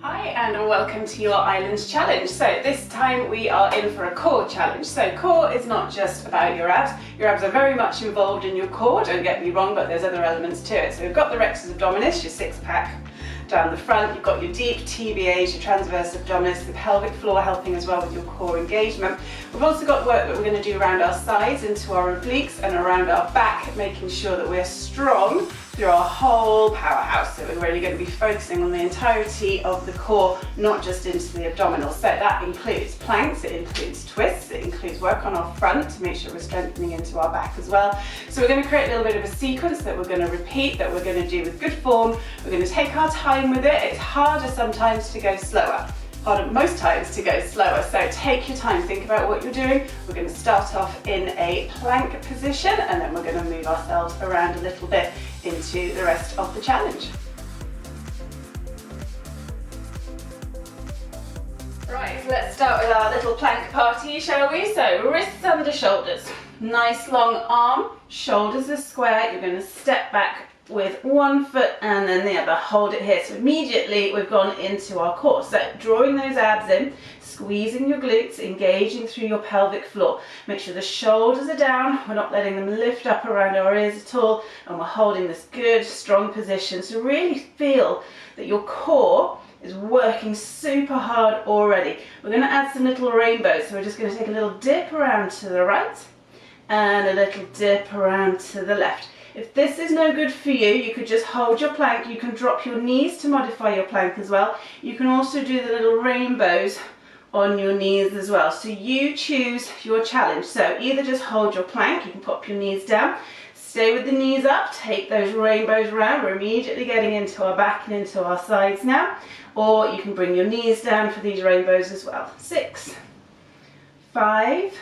Hi and welcome to your Islandz challenge. So this time we are in for a core challenge. So core is not just about your abs. Your abs are very much involved in your core, don't get me wrong, but there's other elements to it. So we've got the rectus abdominis, your six pack down the front. You've got your deep tvas, your transverse abdominis, the pelvic floor helping as well with your core engagement. We've also got work that we're going to do around our sides, into our obliques and around our back, making sure that we're strong through our whole powerhouse. So we're really going to be focusing on the entirety of the core, not just into the abdominals. So that includes planks, it includes twists, it includes work on our front to make sure we're strengthening into our back as well. So we're going to create a little bit of a sequence that we're going to repeat, that we're going to do with good form. We're going to take our time with it. It's harder sometimes to go slower. Harder most times to go slower, so take your time, think about what you're doing. We're going to start off in a plank position and then we're going to move ourselves around a little bit into the rest of the challenge. Right, so let's start with our little plank party, shall we? So wrists under shoulders, nice long arm, shoulders are square. You're going to step back with one foot and then the other, hold it here. So immediately we've gone into our core. So drawing those abs in, squeezing your glutes, engaging through your pelvic floor. Make sure the shoulders are down, we're not letting them lift up around our ears at all, and we're holding this good strong position. So really feel that your core is working super hard already. We're going to add some little rainbows. So we're just going to take a little dip around to the right and a little dip around to the left. If this is no good for you, you could just hold your plank. You can drop your knees to modify your plank as well. You can also do the little rainbows on your knees as well. So you choose your challenge. So either just hold your plank, you can pop your knees down, stay with the knees up, take those rainbows around. We're immediately getting into our back and into our sides now. Or you can bring your knees down for these rainbows as well. 6, 5,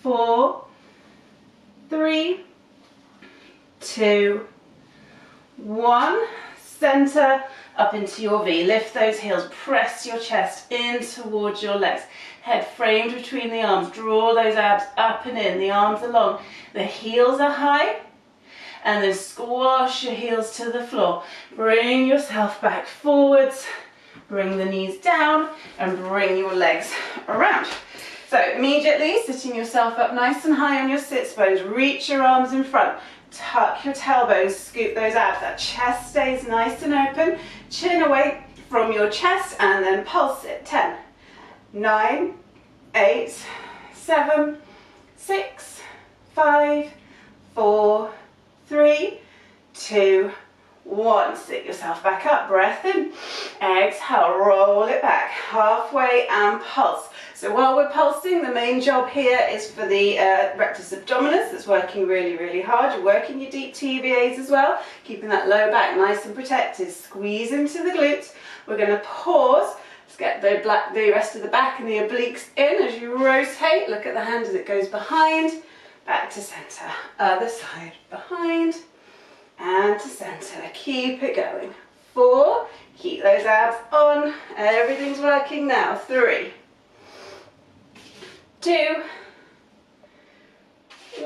4, 3, 2, 1, center up into your V. Lift those heels, press your chest in towards your legs. Head framed between the arms, draw those abs up and in, the arms are long, the heels are high, and then squash your heels to the floor. Bring yourself back forwards, bring the knees down, and bring your legs around. So immediately sitting yourself up nice and high on your sits bones, reach your arms in front. Tuck your tailbones, scoop those abs. That chest stays nice and open. Chin away from your chest and then pulse it. 10, 9, 8, 7, 6, 5, 4, 3, 2, 1. Sit yourself back up. Breath in. Exhale. Roll it back. Halfway and pulse. So while we're pulsing, the main job here is for the rectus abdominis that's working really, really hard. You're working your deep TVAs as well, keeping that low back nice and protected. Squeeze into the glutes. We're going to pause. Let's get the rest of the back and the obliques in as you rotate. Look at the hand as it goes behind, back to center. Other side, behind and to center. Keep it going. 4, keep those abs on. Everything's working now. 3, 2,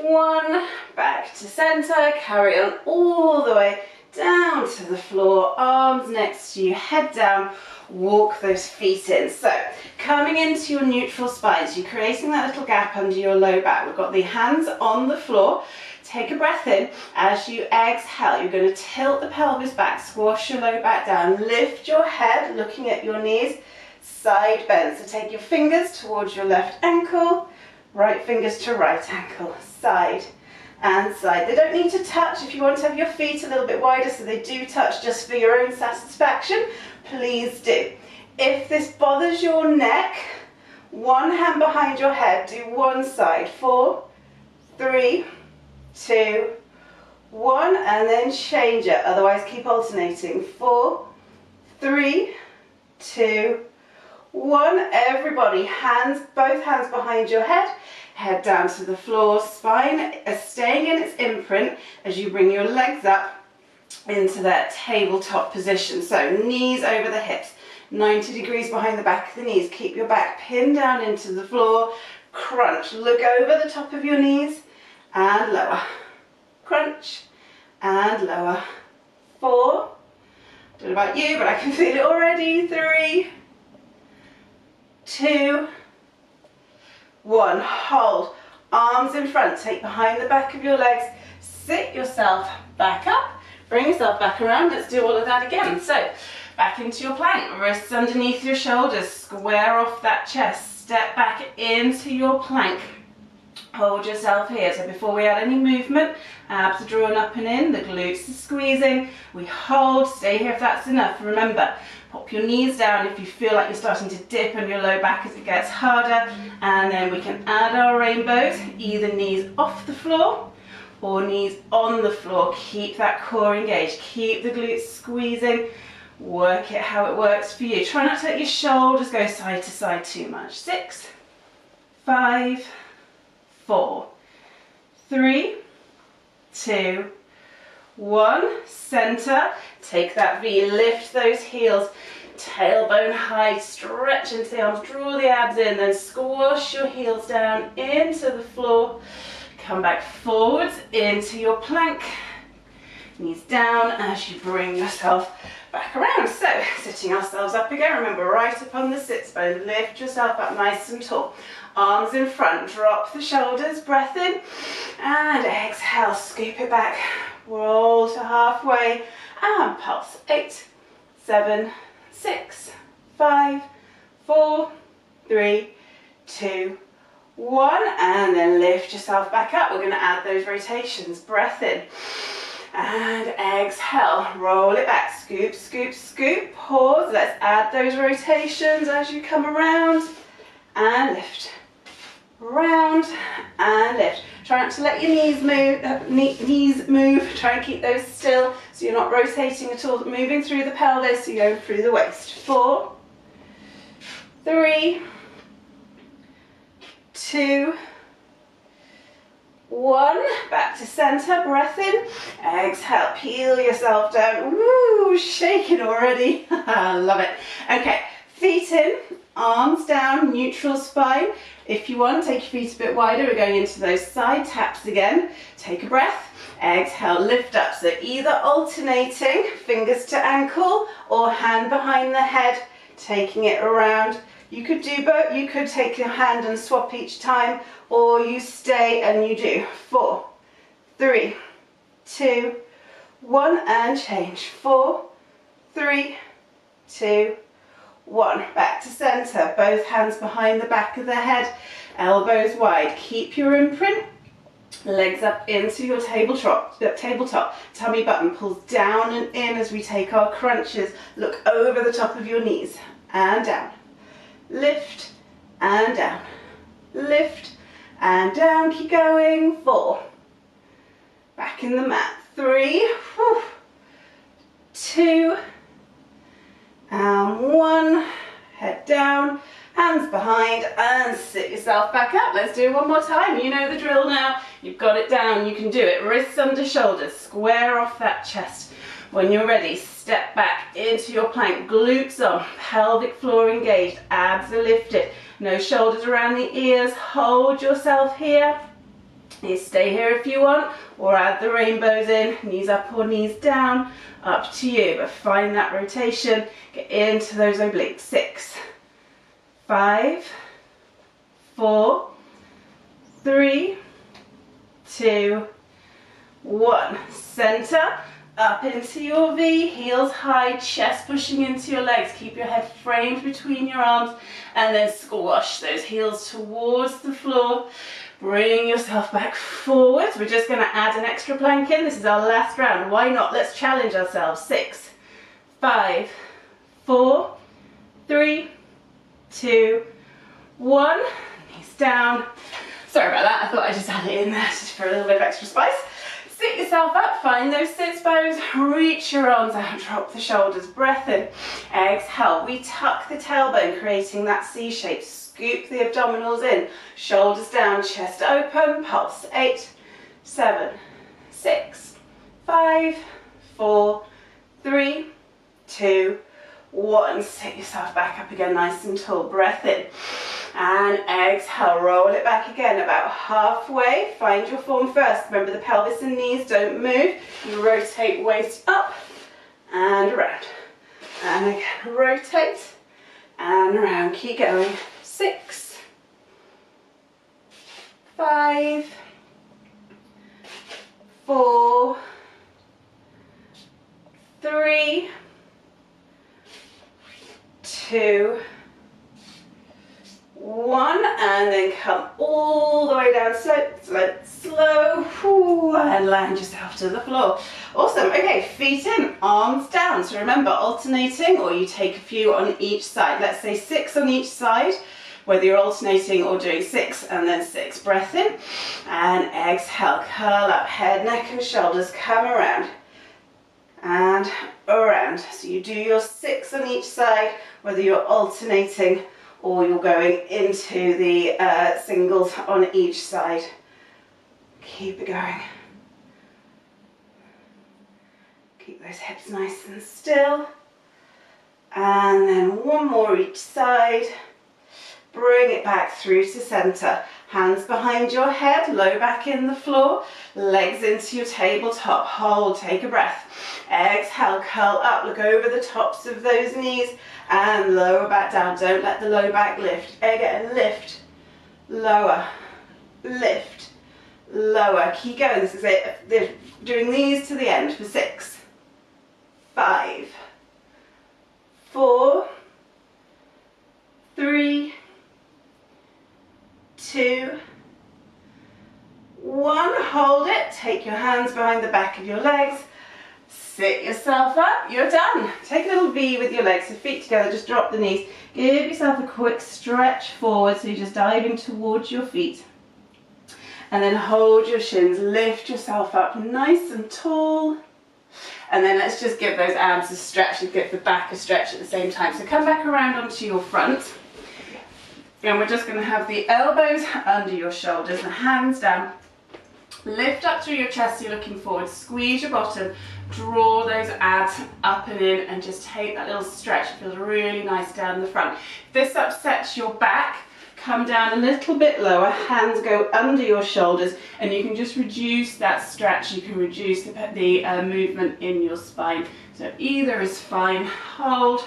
1, back to center, carry on all the way down to the floor, arms next to you, head down, walk those feet in. So coming into your neutral spine, so you're creating that little gap under your low back. We've got the hands on the floor. Take a breath in. As you exhale, you're going to tilt the pelvis back, squash your low back down, lift your head, looking at your knees, side bend. So take your fingers towards your left ankle, right fingers to right ankle, side and side. They don't need to touch. If you want to have your feet a little bit wider so they do touch just for your own satisfaction, please do. If this bothers your neck, one hand behind your head, do one side. 4, 3, 2, 1, and then change it. Otherwise keep alternating. 4, 3, 2, 1. Everybody, both hands behind your head, head down to the floor, spine is staying in its imprint as you bring your legs up into that tabletop position. So knees over the hips, 90 degrees behind the back of the knees. Keep your back pinned down into the floor. Crunch, look over the top of your knees and lower. Crunch and lower. 4, Don't know about you, but I can feel it already. 3, 2, 1. Hold. Arms in front. Take behind the back of your legs. Sit yourself back up. Bring yourself back around. Let's do all of that again. So, back into your plank. Wrists underneath your shoulders. Square off that chest. Step back into your plank. Hold yourself here. So before we add any movement, abs are drawn up and in, the glutes are squeezing. We hold, stay here if that's enough. Remember, pop your knees down if you feel like you're starting to dip on your low back as it gets harder. And then we can add our rainbows, either knees off the floor or knees on the floor. Keep that core engaged, keep the glutes squeezing. Work it how it works for you. Try not to let your shoulders go side to side too much. 6, 5, 4, 3, 2, 1. Center. Take that V. Lift those heels. Tailbone high. Stretch into the arms. Draw the abs in. Then squash your heels down into the floor. Come back forwards into your plank. Knees down as you bring yourself back around. So, sitting ourselves up again. Remember, right up on the sits bone. Lift yourself up nice and tall. Arms in front, drop the shoulders, breath in, and exhale, scoop it back, roll to halfway, and pulse. 8, 7, 6, 5, 4, 3, 2, 1, and then lift yourself back up. We're going to add those rotations, breath in, and exhale, roll it back, scoop, scoop, scoop, pause. Let's add those rotations as you come around, and lift. Round and lift. Try not to let your knees move. Try and keep those still so you're not rotating at all. Moving through the pelvis, so you go through the waist. 4, 3, 2, 1. Back to center. Breath in. Exhale. Peel yourself down. Woo! Shaking already. Love it. Okay. Feet in. Arms down. Neutral spine. If you want, take your feet a bit wider. We're going into those side taps again. Take a breath. Exhale, lift up. So either alternating, fingers to ankle, or hand behind the head, taking it around. You could do both. You could take your hand and swap each time, or you stay and you do. 4, 3, 2, 1, and change. 4, 3, 2, 1. Back to center. Both hands behind the back of the head. Elbows wide. Keep your imprint. Legs up into your tabletop. Tummy button pulls down and in as we take our crunches. Look over the top of your knees. And down. Lift and down. Lift and down. Keep going. 4. Back in the mat. 3. 2. And 1, head down, hands behind, and sit yourself back up. Let's do it one more time. You know the drill now. You've got it down. You can do it. Wrists under shoulders. Square off that chest. When you're ready, step back into your plank. Glutes on. Pelvic floor engaged. Abs are lifted. No shoulders around the ears. Hold yourself here. You stay here if you want, or add the rainbows in. Knees up or knees down. Up to you, but find that rotation. Get into those obliques. 6, 5, 4, 3, 2, 1. Center, up into your V, heels high, chest pushing into your legs. Keep your head framed between your arms, and then squash those heels towards the floor. Bring yourself back forwards. We're just going to add an extra plank in. This is our last round. Why not? Let's challenge ourselves. 6, 5, 4, 3, 2, 1. Knees down. Sorry about that. I thought I'd just add it in there just for a little bit of extra spice. Sit yourself up. Find those sits bones. Reach your arms out. Drop the shoulders. Breath in. Exhale. We tuck the tailbone, creating that C shape. Scoop the abdominals in, shoulders down, chest open, pulse. 8, 7, 6, 5, 4, 3, 2, 1. Sit yourself back up again, nice and tall. Breath in. And exhale, roll it back again, about halfway. Find your form first. Remember, the pelvis and knees don't move. You rotate waist up and around. And again, rotate and around, keep going. 6, 5, 4, 3, 2, 1, and then come all the way down, slow, slow, slow, and land yourself to the floor. Awesome. Okay, feet in, arms down. So remember, alternating, or you take a few on each side. Let's say 6 on each side, whether you're alternating or doing 6 and then 6. Breath in and exhale, curl up, head, neck and shoulders, come around and around. So you do your 6 on each side, whether you're alternating or you're going into the singles on each side. Keep it going. Keep those hips nice and still. And then one more each side. Bring it back through to center. Hands behind your head, low back in the floor, legs into your tabletop. Hold, take a breath. Exhale, curl up, look over the tops of those knees and lower back down. Don't let the low back lift. Again, lift, lower, lift, lower. Keep going. This is it. They're doing these to the end for 6, 5, 4, 3, 2, 1. Hold it. Take your hands behind the back of your legs. Sit yourself up. You're done. Take a little V with your legs, so feet together, just drop the knees. Give yourself a quick stretch forward, so you're just diving towards your feet. And then hold your shins, lift yourself up nice and tall. And then let's just give those abs a stretch and give the back a stretch at the same time. So come back around onto your front. And we're just going to have the elbows under your shoulders, the hands down. Lift up through your chest, you're looking forward. Squeeze your bottom, draw those abs up and in, and just take that little stretch. It feels really nice down the front. If this upsets your back, come down a little bit lower, hands go under your shoulders, and you can just reduce that stretch. You can reduce the movement in your spine. So either is fine. Hold.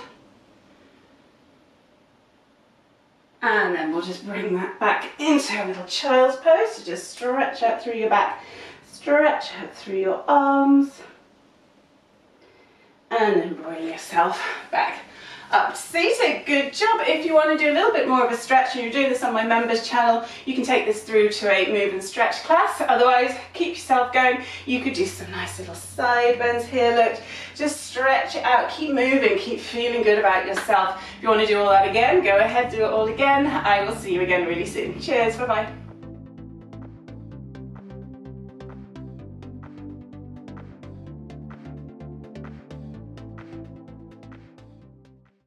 And then we'll just bring that back into a little child's pose. So just stretch out through your back, stretch out through your arms, and then bring yourself back up to seated. Good job. If you want to do a little bit more of a stretch, and you're doing this on my members channel, you can take this through to a move and stretch class. Otherwise, keep yourself going. You could do some nice little side bends here. Look, just stretch it out, keep moving, keep feeling good about yourself. If you want to do all that again, go ahead, do it all again. I will see you again really soon. Cheers, bye bye.